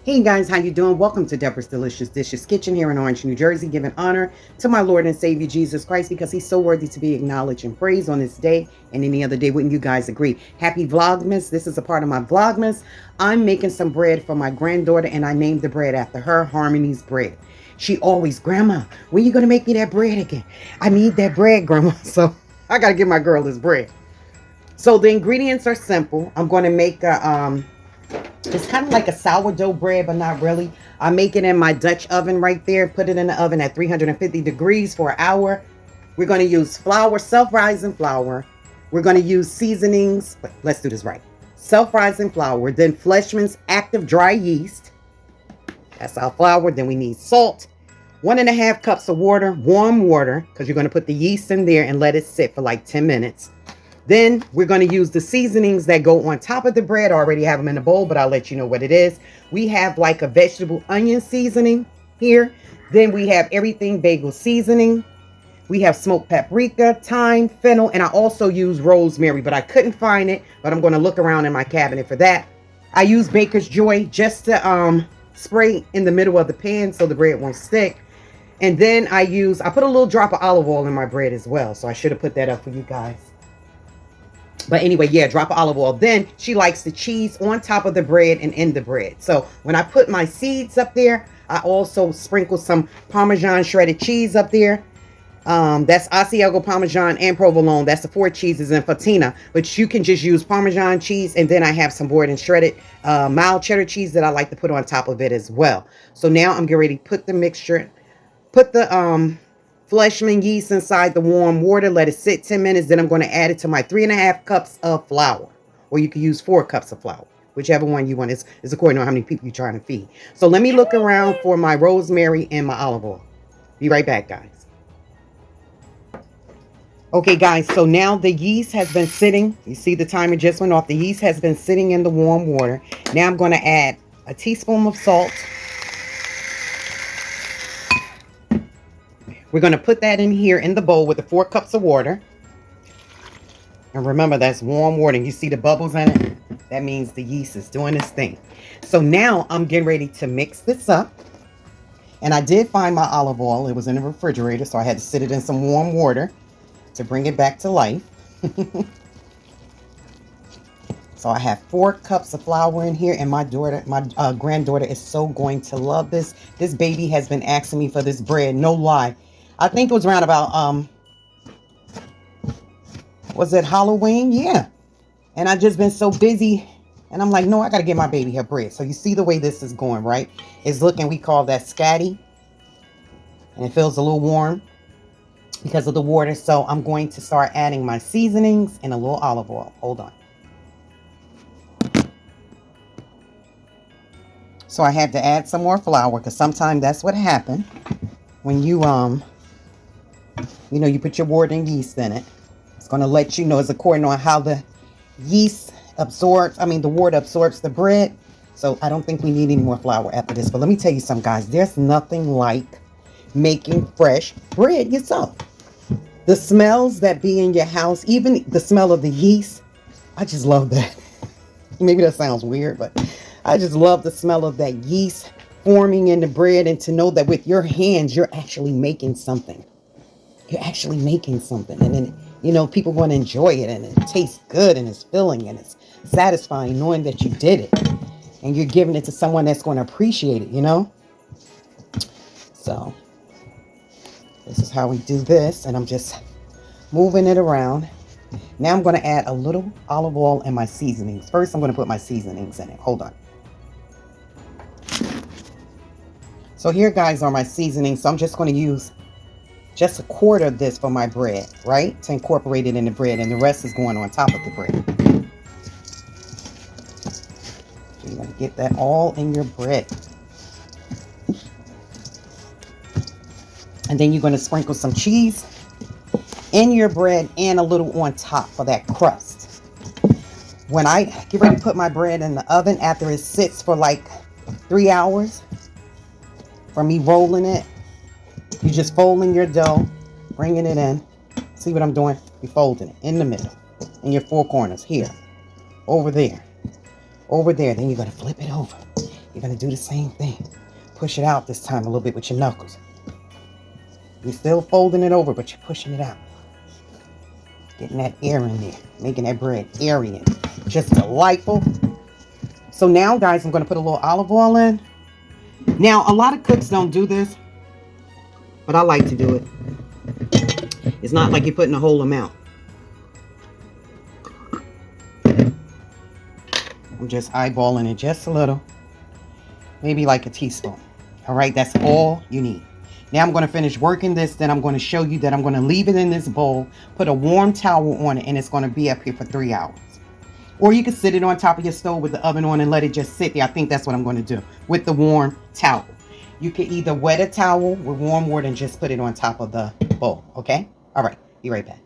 Hey guys, how you doing? Welcome to Deborah's Delicious Dishes Kitchen here in Orange, New Jersey, giving honor to my Lord and Savior Jesus Christ because he's so worthy to be acknowledged and praised on this day and any other day. Wouldn't you guys agree? Happy Vlogmas. This is a part of my Vlogmas. I'm making some bread for my granddaughter and I named the bread after her, Harmony's Bread. She always, Grandma, when you going to make me that bread again? I need that bread, Grandma. So I got to give my girl this bread. So the ingredients are simple. I'm going to make it's kind of like a sourdough bread, but not really. I make it in my Dutch oven right there. Put it in the oven at 350 degrees for an hour. We're going to use flour, Self-Rising flour. We're going to use seasonings. Let's do this right. Self-Rising flour, then Fleischmann's active dry yeast. That's our flour. Then we need salt. 1.5 cups of water, warm water, because you're going to put the yeast in there and let it sit for like 10 minutes. Then we're going to use the seasonings that go on top of the bread. I already have them in the bowl, but I'll let you know what it is. We have like a vegetable onion seasoning here. Then we have everything bagel seasoning. We have smoked paprika, thyme, fennel, and I also use rosemary, but I couldn't find it, but I'm going to look around in my cabinet for that. I use Baker's Joy just to spray in the middle of the pan so the bread won't stick. And then I put a little drop of olive oil in my bread as well. So I should have put that up for you guys. But anyway, yeah, drop of olive oil. Then she likes the cheese on top of the bread and in the bread. So when I put my seeds up there, I also sprinkle some Parmesan shredded cheese up there. That's Asiago Parmesan and Provolone. That's the 4 cheeses and Fatina. But you can just use Parmesan cheese. And then I have some board and shredded mild cheddar cheese that I like to put on top of it as well. So now I'm getting ready to put the mixture, put the Fleischmann yeast inside the warm water, let it sit 10 minutes. Then I'm going to add it to my 3.5 cups of flour, or you can use 4 cups of flour, whichever one you want. Is according to how many people you're trying to feed. So let me look around for my rosemary and my olive oil. Be right back, guys. Okay, guys, so now the yeast has been sitting. You see the timer just went off. The yeast has been sitting in the warm water. Now I'm going to add a teaspoon of salt. We're going to put that in here in the bowl with the 4 cups of water. And remember, that's warm water. You see the bubbles in it? That means the yeast is doing its thing. So now I'm getting ready to mix this up. And I did find my olive oil. It was in the refrigerator, so I had to sit it in some warm water to bring it back to life. So I have 4 cups of flour in here, and my granddaughter is so going to love this. This baby has been asking me for this bread, no lie. I think it was around about, was it Halloween? Yeah. And I've just been so busy. And I'm like, no, I got to get my baby her bread. So you see the way this is going, right? It's looking, we call that scatty. And it feels a little warm because of the water. So I'm going to start adding my seasonings and a little olive oil. Hold on. So I had to add some more flour because sometimes that's what happens when you, you put your wort and yeast in it. It's going to let you know, it's according to how the yeast absorbs, the wort absorbs the bread. So I don't think we need any more flour after this. But let me tell you something, guys. There's nothing like making fresh bread yourself. The smells that be in your house, even the smell of the yeast, I just love that. Maybe that sounds weird, but I just love the smell of that yeast forming in the bread, and to know that with your hands, you're actually making something. You're actually making something. And then, people want to enjoy it, and it tastes good, and it's filling, and it's satisfying knowing that you did it. And you're giving it to someone that's going to appreciate it, So, this is how we do this. And I'm just moving it around. Now I'm going to add a little olive oil and my seasonings. First, I'm going to put my seasonings in it. Hold on. So here, guys, are my seasonings. So I'm just going to use just 1/4 of this for my bread, right? To incorporate it in the bread. And the rest is going on top of the bread. So you're going to get that all in your bread. And then you're going to sprinkle some cheese in your bread and a little on top for that crust. When I get ready to put my bread in the oven, after it sits for like 3 hours, from me rolling it, you're just folding your dough, bringing it in. See what I'm doing? You're folding it in the middle, in your 4 corners, here, over there, over there. Then you're going to flip it over. You're going to do the same thing. Push it out this time a little bit with your knuckles. You're still folding it over, but you're pushing it out. Getting that air in there. Making that bread airy and just delightful. So now, guys, I'm going to put a little olive oil in. Now, a lot of cooks don't do this, but I like to do it. It's not like you're putting a whole amount. I'm just eyeballing it just a little. Maybe like a teaspoon. All right, that's all you need. Now I'm going to finish working this. Then I'm going to show you that I'm going to leave it in this bowl, put a warm towel on it, and it's going to be up here for 3 hours. Or you can sit it on top of your stove with the oven on and let it just sit there. I think that's what I'm going to do with the warm towel. You can either wet a towel with warm water and just put it on top of the bowl. Okay? All right. Be right back.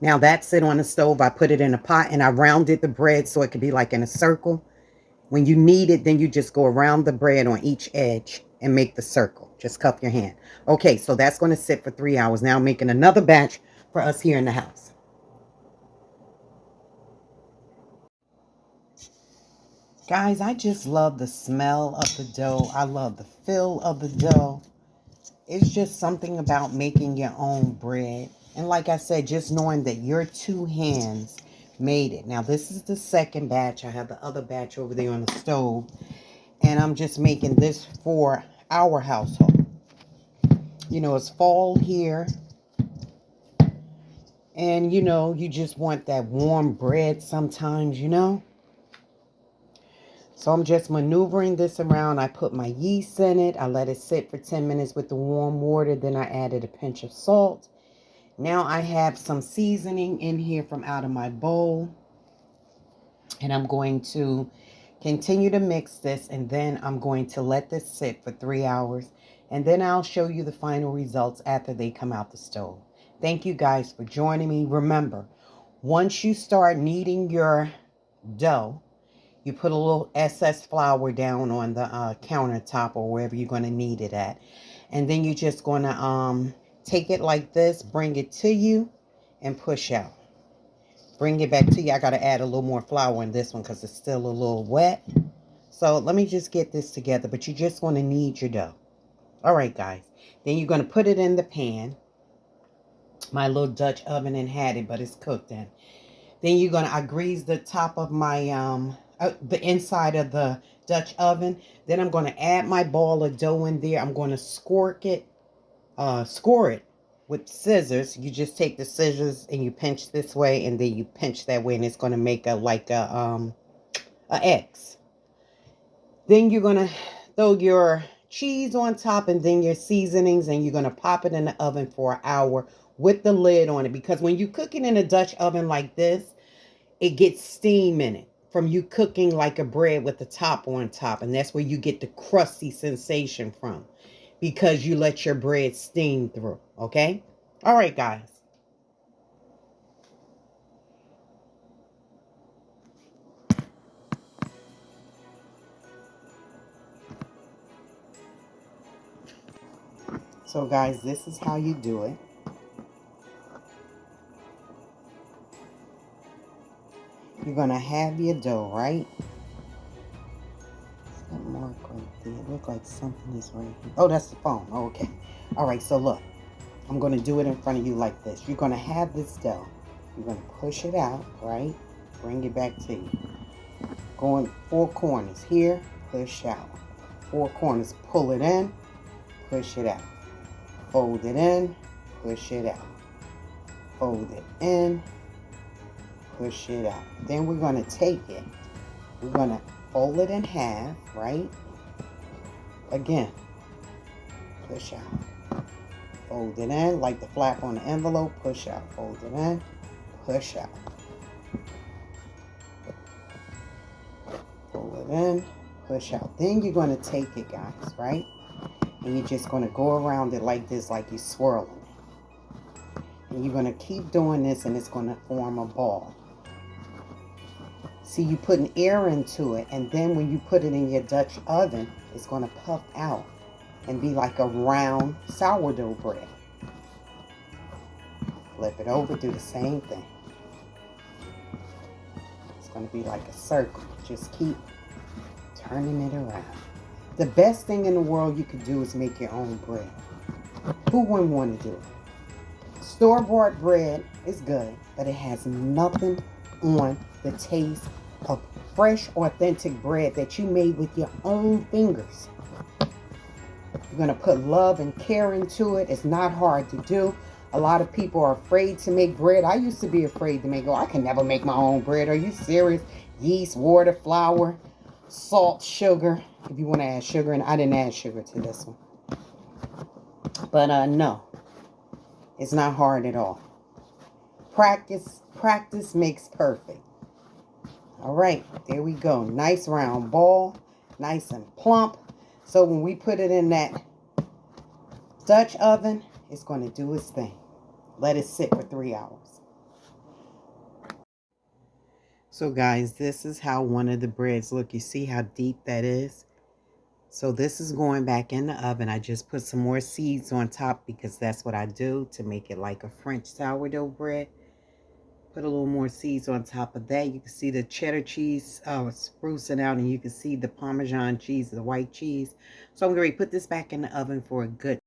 Now that's it on the stove. I put it in a pot and I rounded the bread so it could be like in a circle. When you knead it, then you just go around the bread on each edge and make the circle. Just cup your hand. Okay, so that's going to sit for 3 hours. Now I'm making another batch for us here in the house. Guys, I just love the smell of the dough. I love the feel of the dough. It's just something about making your own bread. And like I said, just knowing that your two hands made it. Now, this is the second batch. I have the other batch over there on the stove. And I'm just making this for our household. You know, it's fall here. And, you know, you just want that warm bread sometimes, you know. So I'm just maneuvering this around. I put my yeast in it. I let it sit for 10 minutes with the warm water. Then I added a pinch of salt. Now I have some seasoning in here from out of my bowl. And I'm going to continue to mix this. And then I'm going to let this sit for 3 hours. And then I'll show you the final results after they come out the stove. Thank you guys for joining me. Remember, once you start kneading your dough, you put a little excess flour down on the countertop or wherever you're going to knead it at. And then you're just going to take it like this, bring it to you, and push out. Bring it back to you. I got to add a little more flour in this one because it's still a little wet. So let me just get this together. But you just want to knead your dough. All right, guys. Then you're going to put it in the pan. My little Dutch oven and had it, but it's cooked in. Then you're going to, I grease the top of my, the inside of the Dutch oven. Then I'm going to add my ball of dough in there. I'm going to score it with scissors. You just take the scissors and you pinch this way and then you pinch that way and it's going to make a X. Then you're going to throw your cheese on top and then your seasonings and you're going to pop it in the oven for an hour with the lid on it. Because when you cook it in a Dutch oven like this, it gets steam in it from you cooking like a bread with the top on top. And that's where you get the crusty sensation from because you let your bread steam through. Okay? All right, guys. So, guys, this is how you do it. You're going to have your dough, right? That mark right there. It looks like something is right here. Oh, that's the phone. Oh, okay. All right, so look. I'm going to do it in front of you like this. You're going to have this dough. You're going to push it out, right? Bring it back to you. Going 4 corners. Here, push out. 4 corners. Pull it in, push it out. Fold it in, push it out. Fold it in, push it out. Then we're going to take it. We're going to fold it in half, right? Again, push out. Fold it in like the flap on the envelope. Push out. Fold it in, push out. Fold it in, push out. Then you're going to take it, guys, right? And you're just going to go around it like this, like you're swirling it. And you're going to keep doing this and it's going to form a ball. See, you putting air into it, and then when you put it in your Dutch oven, it's going to puff out. and be like a round sourdough bread. Flip it over, do the same thing. It's going to be like a circle. Just keep turning it around. The best thing in the world you could do is make your own bread. Who wouldn't want to do it? Store-bought bread is good, but it has nothing on the taste of fresh, authentic bread that you made with your own fingers. You're going to put love and care into it. It's not hard to do. A lot of people are afraid to make bread. I used to be afraid to make, I can never make my own bread. Are you serious? Yeast, water, flour, salt, sugar. If you want to add sugar, and I didn't add sugar to this one. But no, it's not hard at all. Practice makes perfect. All right, there we go. Nice round ball, nice and plump. So when we put it in that Dutch oven, it's going to do its thing. Let it sit for 3 hours. So guys, this is how one of the breads look. You see how deep that is? So this is going back in the oven. I just put some more seeds on top because that's what I do to make it like a French sourdough bread. Put a little more seeds on top of that. You can see the cheddar cheese sprucing out, and you can see the Parmesan cheese, the white cheese. So I'm going to put this back in the oven for a good